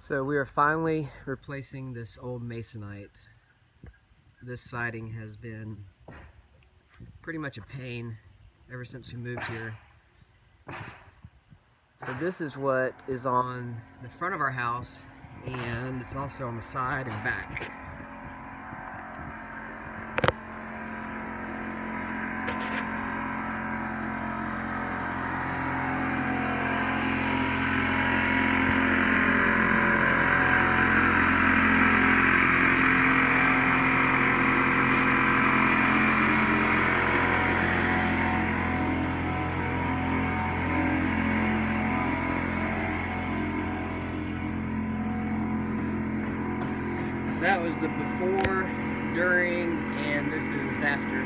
So we are finally replacing this old masonite. This siding has been pretty much a pain ever since we moved here. So this is what is on the front of our house, and it's also on the side and back. So that was the before, during, and this is after.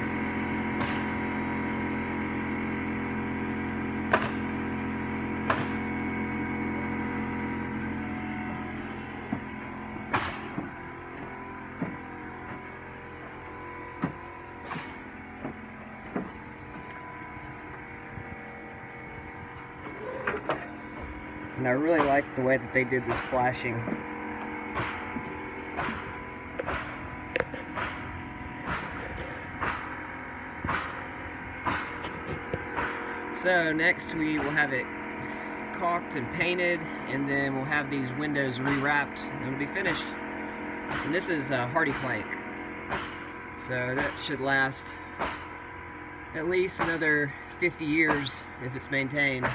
And I really like the way that they did this flashing. So next we will have it caulked and painted, and then we'll have these windows rewrapped and it'll be finished. And this is Hardie plank, so that should last at least another 50 years if it's maintained.